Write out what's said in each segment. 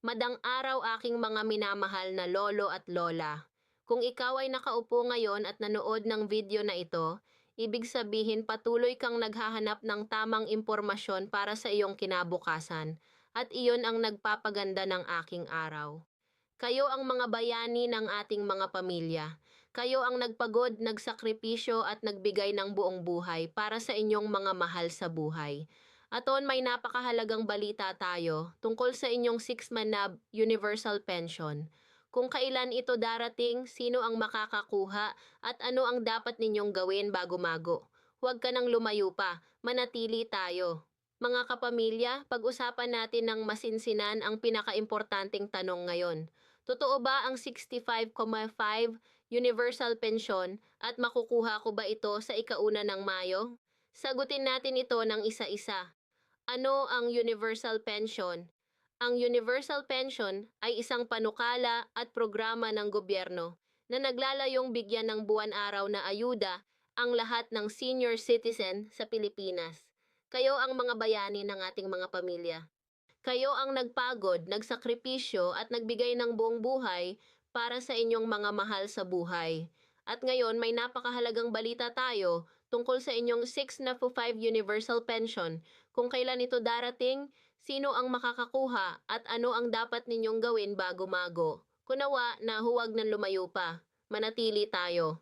Madang araw aking mga minamahal na lolo at lola. Kung ikaw ay nakaupo ngayon at nanood ng video na ito, ibig sabihin patuloy kang naghahanap ng tamang impormasyon para sa iyong kinabukasan at iyon ang nagpapaganda ng aking araw. Kayo ang mga bayani ng ating mga pamilya. Kayo ang nagpagod, nagsakripisyo at nagbigay ng buong buhay para sa inyong mga mahal sa buhay. Aton may napakahalagang balita tayo tungkol sa inyong 6 Manab Universal Pension. Kung kailan ito darating, sino ang makakakuha at ano ang dapat ninyong gawin bago-mago. Huwag ka nang lumayo pa, manatili tayo. Mga kapamilya, pag-usapan natin ng masinsinan ang pinakaimportanteng tanong ngayon. Totoo ba ang 65,5 universal pension at makukuha ko ba ito sa ika-1 ng Mayo? Sagutin natin ito ng isa-isa. Ano ang universal pension? Ang universal pension ay isang panukala at programa ng gobyerno na naglalayong bigyan ng buwan-araw na ayuda ang lahat ng senior citizen sa Pilipinas. Kayo ang mga bayani ng ating mga pamilya. Kayo ang nagpagod, nagsakripisyo at nagbigay ng buong buhay para sa inyong mga mahal sa buhay. At ngayon may napakahalagang balita tayo tungkol sa inyong 6 na 5 universal pension. Kung kailan ito darating, sino ang makakakuha at ano ang dapat ninyong gawin bago-mago. Kunawa na huwag nang lumayo pa. Manatili tayo.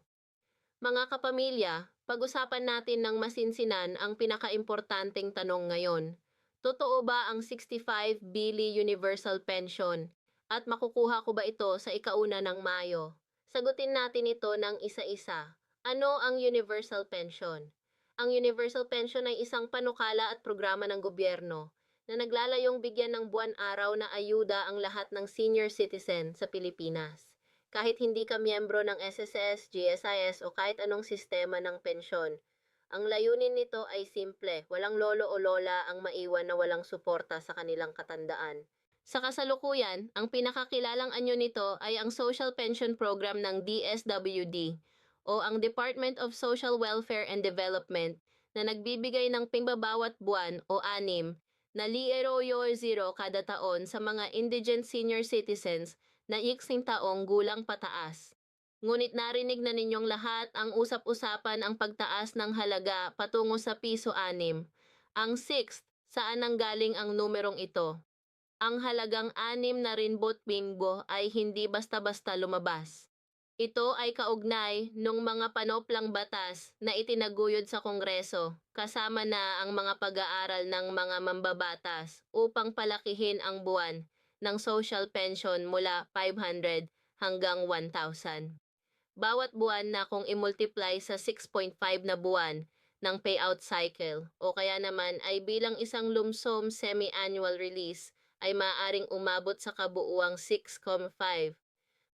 Mga kapamilya, pag-usapan natin ng masinsinan ang pinakaimportanteng tanong ngayon. Totoo ba ang 65 Billy Universal Pension? At makukuha ko ba ito sa ika-1 ng Mayo? Sagutin natin ito ng isa-isa. Ano ang Universal Pension? Ang Universal Pension ay isang panukala at programa ng gobyerno na naglalayong bigyan ng buwan-araw na ayuda ang lahat ng senior citizen sa Pilipinas. Kahit hindi ka miyembro ng SSS, GSIS o kahit anong sistema ng pensyon, ang layunin nito ay simple, walang lolo o lola ang maiwan na walang suporta sa kanilang katandaan. Sa kasalukuyan, ang pinakakilalang anyo nito ay ang Social Pension Program ng DSWD o ang Department of Social Welfare and Development na nagbibigay ng pingbabawat buwan o anim na ₱0 kada taon sa mga indigent senior citizens na iksing taong gulang pataas. Ngunit narinig na ninyong lahat ang usap-usapan ang pagtaas ng halaga patungo sa piso 6. Ang sixth, saan nanggaling ang numerong ito? Ang halagang 6 na rinbot binggo ay hindi basta-basta lumabas. Ito ay kaugnay nung mga panoplang batas na itinaguyod sa Kongreso, kasama na ang mga pag-aaral ng mga mambabatas upang palakihin ang buwan ng social pension mula 500 hanggang 1,000. Bawat buwan na kung i-multiply sa 6.5 na buwan ng payout cycle o kaya naman ay bilang isang lumsom semi-annual release ay maaaring umabot sa kabuuang 6.5.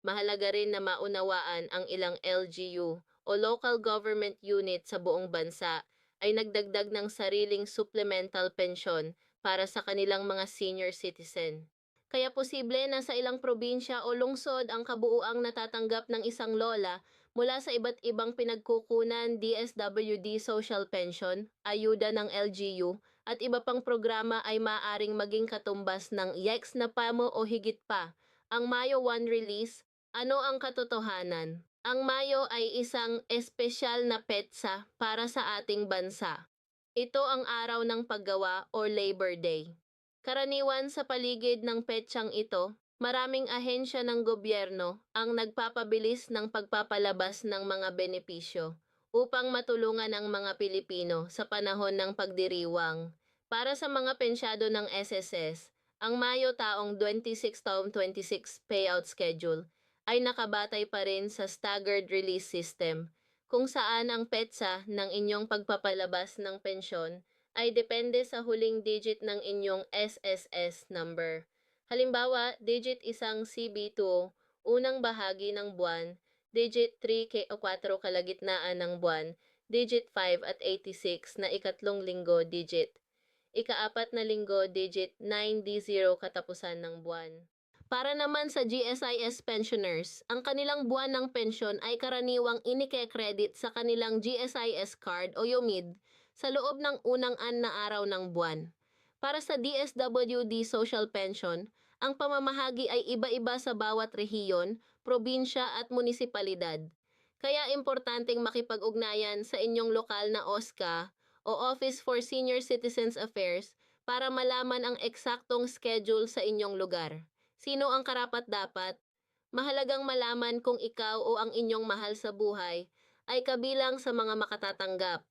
Mahalaga rin na maunawaan ang ilang LGU o local government unit sa buong bansa ay nagdagdag ng sariling supplemental pensyon para sa kanilang mga senior citizen. Kaya posible na sa ilang probinsya o lungsod ang kabuuang natatanggap ng isang lola mula sa iba't ibang pinagkukunan DSWD Social Pension, ayuda ng LGU, at iba pang programa ay maaring maging katumbas ng YEX na PAMO o higit pa. Ang Mayo 1 release, ano ang katotohanan? Ang Mayo ay isang espesyal na petsa para sa ating bansa. Ito ang araw ng paggawa o Labor Day. Karaniwan sa paligid ng petsang ito, maraming ahensya ng gobyerno ang nagpapabilis ng pagpapalabas ng mga benepisyo upang matulungan ang mga Pilipino sa panahon ng pagdiriwang. Para sa mga pensyado ng SSS, ang Mayo taong 26 payout schedule ay nakabatay pa rin sa staggered release system kung saan ang petsa ng inyong pagpapalabas ng pensyon ay depende sa huling digit ng inyong SSS number. Halimbawa, digit 1 CB2, unang bahagi ng buwan, digit 3 o 4 kalagitnaan ng buwan, digit 5 at 86 na ikatlong linggo digit. Ika-4 na linggo digit 9D0 katapusan ng buwan. Para naman sa GSIS pensioners, ang kanilang buwan ng pensyon ay karaniwang inike-credit sa kanilang GSIS card o YOMID sa loob ng unang 6 na araw ng buwan. Para sa DSWD Social Pension, Ang pamamahagi ay iba-iba sa bawat rehiyon, probinsya at munisipalidad. Kaya importanteng makipag-ugnayan sa inyong lokal na OSCA o Office for Senior Citizens Affairs para malaman ang eksaktong schedule sa inyong lugar. Sino ang karapat-dapat? Mahalagang malaman kung ikaw o ang inyong mahal sa buhay ay kabilang sa mga makatatanggap.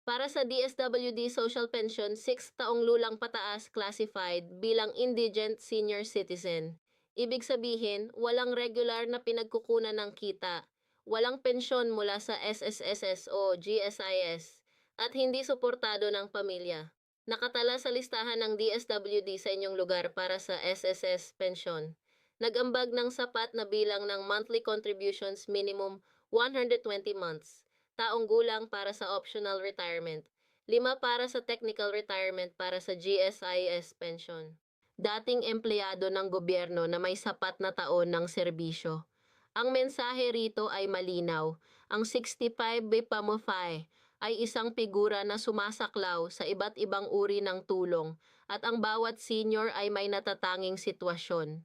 Para sa DSWD Social Pension, 6 taong lulang pataas classified bilang indigent senior citizen. Ibig sabihin, walang regular na pinagkukunan ng kita, walang pensyon mula sa SSSS o GSIS, at hindi suportado ng pamilya. Nakatala sa listahan ng DSWD sa inyong lugar para sa SSS pension. Nag-ambag ng sapat na bilang ng monthly contributions minimum 120 months, taong gulang para sa optional retirement, 5 para sa technical retirement para sa GSIS pension. Dating empleyado ng gobyerno na may sapat na taon ng serbisyo. Ang mensahe rito ay malinaw. Ang 65 Bipamofai ay isang figura na sumasaklaw sa iba't ibang uri ng tulong at ang bawat senior ay may natatanging sitwasyon.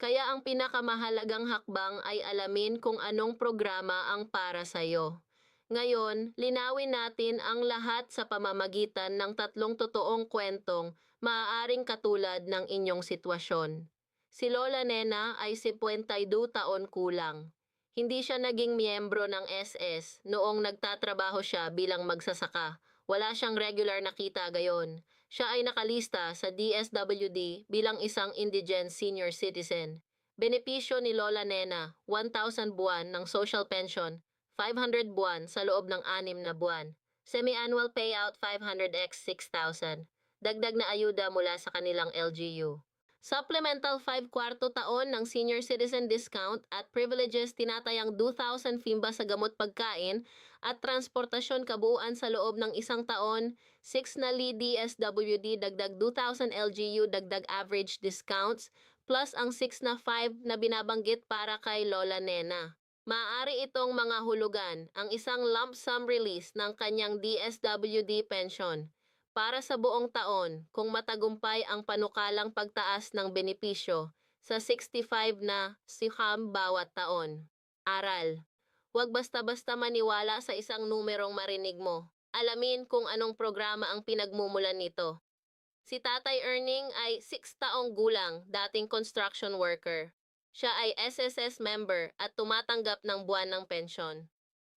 Kaya ang pinakamahalagang hakbang ay alamin kung anong programa ang para sa'yo. Ngayon, linawin natin ang lahat sa pamamagitan ng tatlong totoong kwentong maaaring katulad ng inyong sitwasyon. Si Lola Nena ay 52 taon kulang. Hindi siya naging miyembro ng SS noong nagtatrabaho siya bilang magsasaka. Wala siyang regular na kita gayon. Siya ay nakalista sa DSWD bilang isang indigent senior citizen. Benepisyo ni Lola Nena, 1,000 buwan ng social pension, 500 buwan sa loob ng 6 na buwan. Semi-annual payout 500x 6,000. Dagdag na ayuda mula sa kanilang LGU. Supplemental 5 kwarto taon ng senior citizen discount at privileges tinatayang 2,000 FIMBA sa gamot pagkain at transportasyon kabuuan sa loob ng isang taon, 6 na DSWD dagdag 2,000 LGU dagdag average discounts, plus ang 6 na 5 na binabanggit para kay Lola Nena. Maaari itong mga hulugan ang isang lump sum release ng kanyang DSWD pension para sa buong taon kung matagumpay ang panukalang pagtaas ng benepisyo sa 65 na siham bawat taon. Aral. Huwag basta-basta maniwala sa isang numerong marinig mo. Alamin kung anong programa ang pinagmumulan nito. Si Tatay Erning ay 6 taong gulang, dating construction worker. Siya ay SSS member at tumatanggap ng buwan ng pensyon.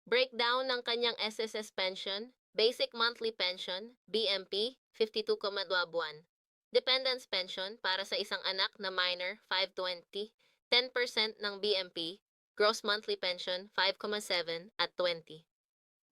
Breakdown ng kanyang SSS pension, Basic Monthly Pension, BMP, 52,2 buwan. Dependence Pension para sa isang anak na minor, 520, 10% ng BMP, Gross Monthly Pension, 5,7 at 20.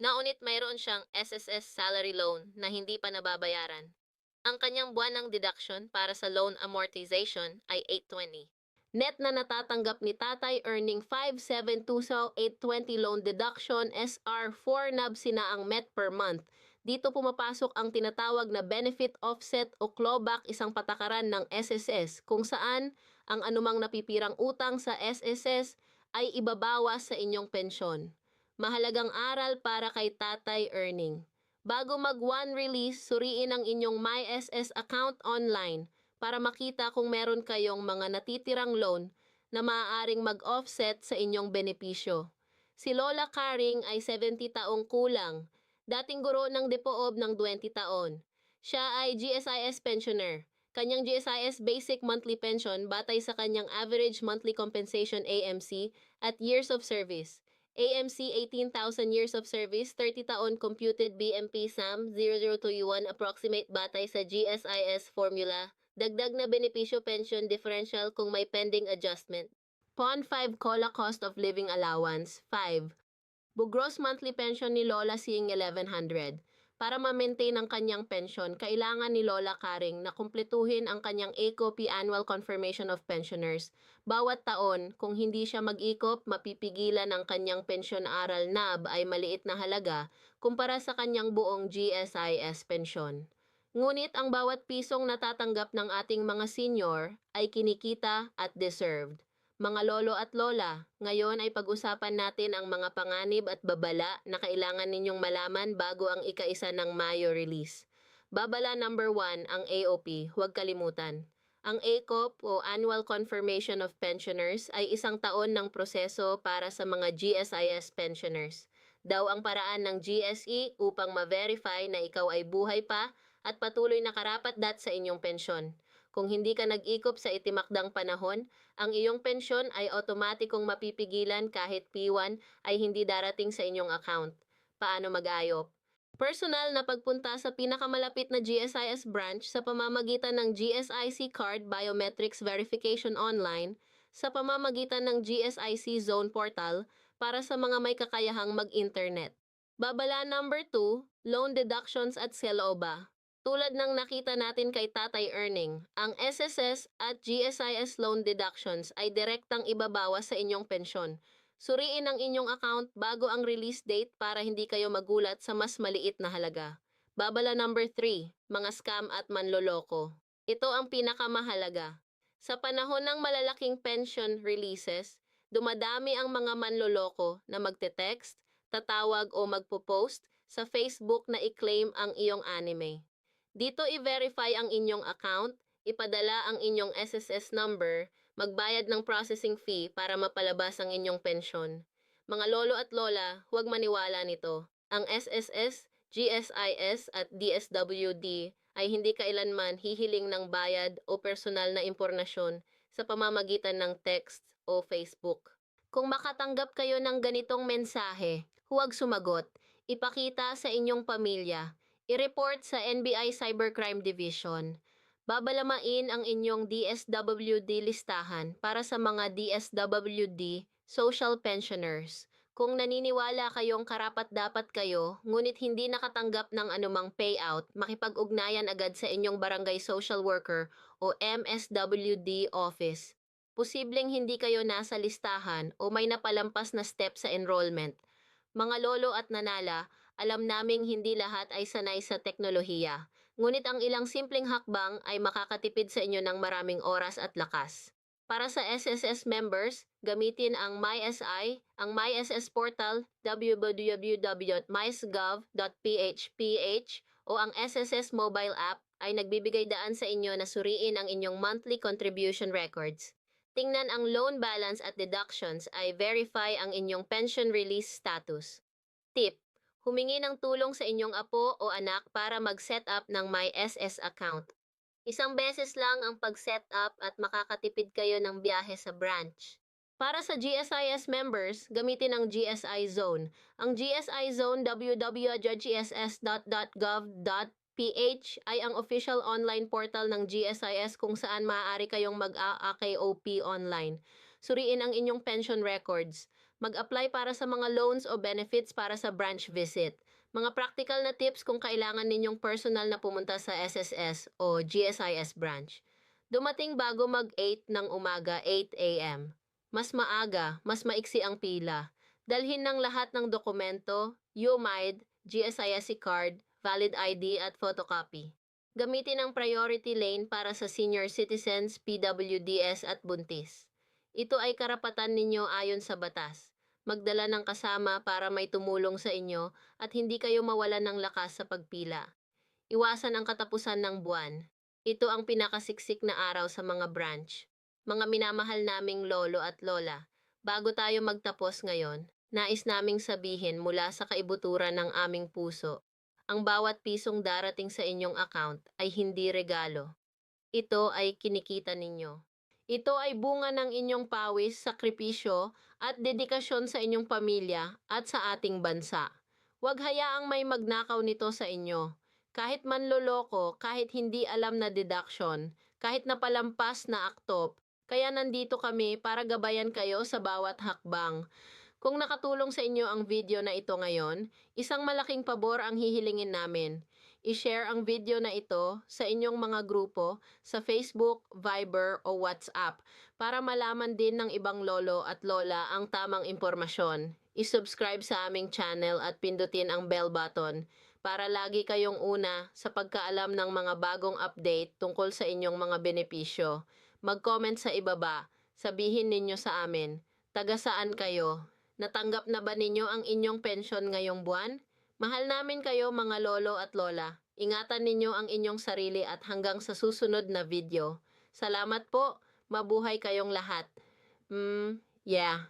Naunit mayroon siyang SSS Salary Loan na hindi pa nababayaran. Ang kanyang buwan ng deduction para sa loan amortization ay 820. Net na natatanggap ni Tatay earning 572 sa 820 loan deduction SR4 NABSI na ang met per month. Dito pumapasok ang tinatawag na benefit offset o clawback, isang patakaran ng SSS kung saan ang anumang napipirang utang sa SSS ay ibabawas sa inyong pensyon. Mahalagang aral para kay Tatay earning. Bago mag-one release, suriin ang inyong MySS account online para makita kung meron kayong mga natitirang loan na maaaring mag-offset sa inyong benepisyo. Si Lola Karing ay 70 taong kulang, dating guro ng Depoob ng 20 taon. Siya ay GSIS pensioner. Kanyang GSIS basic monthly pension batay sa kanyang average monthly compensation AMC at years of service. AMC 18,000 years of service, 30 taon computed BMP SAM 0021 approximate batay sa GSIS formula. Dagdag na benepisyo pension differential kung may pending adjustment. PON 5 COLA cost of living allowance 5. Gross monthly pension ni Lola Sing 1,100. Para ma-maintain ang kanyang pension, kailangan ni Lola Karing na kumpletuhin ang kanyang ACOP Annual Confirmation of Pensioners. Bawat taon, kung hindi siya mag-ikop, mapipigilan ang kanyang pensyon aral NAB ay maliit na halaga kumpara sa kanyang buong GSIS pensyon. Ngunit ang bawat pisong natatanggap ng ating mga senior ay kinikita at deserved. Mga lolo at lola, ngayon ay pag-usapan natin ang mga panganib at babala na kailangan ninyong malaman bago ang ika-1 ng Mayo release. Babala number 1, ang AOP, huwag kalimutan. Ang ACOP o Annual Confirmation of Pensioners ay isang taon ng proseso para sa mga GSIS pensioners. Daw ang paraan ng GSE upang ma-verify na ikaw ay buhay pa at patuloy na karapat-dat sa inyong pensyon. Kung hindi ka nag-ikop sa itimakdang panahon, ang iyong pensyon ay otomatikong mapipigilan kahit P1 ay hindi darating sa inyong account. Paano mag-ayop? Personal na pagpunta sa pinakamalapit na GSIS branch sa pamamagitan ng GSIC Card Biometrics Verification Online, sa pamamagitan ng GSIC Zone Portal para sa mga may kakayahang mag-internet. Babala number 2, loan deductions at SELOBA. Tulad ng nakita natin kay Tatay Earning, ang SSS at GSIS loan deductions ay direktang ibabawas sa inyong pensyon. Suriin ang inyong account bago ang release date para hindi kayo magulat sa mas maliit na halaga. Babala number 3, mga scam at manloloko. Ito ang pinakamahalaga. Sa panahon ng malalaking pension releases, dumadami ang mga manloloko na magte-text, tatawag o magpo-post sa Facebook na i-claim ang iyong anime. Dito i-verify ang inyong account, ipadala ang inyong SSS number, magbayad ng processing fee para mapalabas ang inyong pensyon. Mga lolo at lola, huwag maniwala nito. Ang SSS, GSIS at DSWD ay hindi kailanman hihiling ng bayad o personal na impormasyon sa pamamagitan ng text o Facebook. Kung makatanggap kayo ng ganitong mensahe, huwag sumagot. Ipakita sa inyong pamilya. I-report sa NBI Cybercrime Division. Babalamain ang inyong DSWD listahan para sa mga DSWD social pensioners. Kung naniniwala kayong karapat-dapat kayo, ngunit hindi nakatanggap ng anumang payout, makipag-ugnayan agad sa inyong barangay social worker o MSWD office. Posibleng hindi kayo nasa listahan o may napalampas na step sa enrollment. Mga lolo at nanala, alam naming hindi lahat ay sanay sa teknolohiya. Ngunit ang ilang simpleng hakbang ay makakatipid sa inyo ng maraming oras at lakas. Para sa SSS members, gamitin ang MySI, ang MySS portal www.mysgov.ph o ang SSS mobile app ay nagbibigay daan sa inyo na suriin ang inyong monthly contribution records. Tingnan ang loan balance at deductions ay verify ang inyong pension release status. Tip: humingi ng tulong sa inyong apo o anak para mag-set up ng MySS account. Isang beses lang ang pag-set up at makakatipid kayo ng biyahe sa branch. Para sa GSIS members, gamitin ang GSI Zone. Ang GSI Zone www.gss.gov.ph ay ang official online portal ng GSIS kung saan maaari kayong mag-AKOP online. Suriin ang inyong pension records. Mag-apply para sa mga loans o benefits para sa branch visit. Mga practical na tips kung kailangan ninyong personal na pumunta sa SSS o GSIS branch. Dumating bago mag-8 ng umaga, 8 a.m. Mas maaga, mas maiksi ang pila. Dalhin ng lahat ng dokumento, UMID, GSIS card, valid ID at photocopy. Gamitin ang priority lane para sa senior citizens, PWDs at buntis. Ito ay karapatan ninyo ayon sa batas. Magdala ng kasama para may tumulong sa inyo at hindi kayo mawalan ng lakas sa pagpila. Iwasan ang katapusan ng buwan. Ito ang pinakasiksik na araw sa mga branch. Mga minamahal naming lolo at lola, bago tayo magtapos ngayon, nais naming sabihin mula sa kaibuturan ng aming puso, ang bawat pisong darating sa inyong account ay hindi regalo. Ito ay kinikita ninyo. Ito ay bunga ng inyong pawis, sakripisyo, at dedikasyon sa inyong pamilya at sa ating bansa. Huwag hayaang may magnakaw nito sa inyo. Kahit manloloko, kahit hindi alam na deduction, kahit napalampas na aktop, kaya nandito kami para gabayan kayo sa bawat hakbang. Kung nakatulong sa inyo ang video na ito ngayon, isang malaking pabor ang hihilingin namin. I-share ang video na ito sa inyong mga grupo sa Facebook, Viber o WhatsApp para malaman din ng ibang lolo at lola ang tamang impormasyon. I-subscribe sa aming channel at pindutin ang bell button para lagi kayong una sa pagkaalam ng mga bagong update tungkol sa inyong mga benepisyo. Mag-comment sa ibaba, sabihin ninyo sa amin, taga saan kayo? Natanggap na ba ninyo ang inyong pensyon ngayong buwan? Mahal namin kayo mga lolo at lola. Ingatan ninyo ang inyong sarili at hanggang sa susunod na video. Salamat po. Mabuhay kayong lahat. Yeah.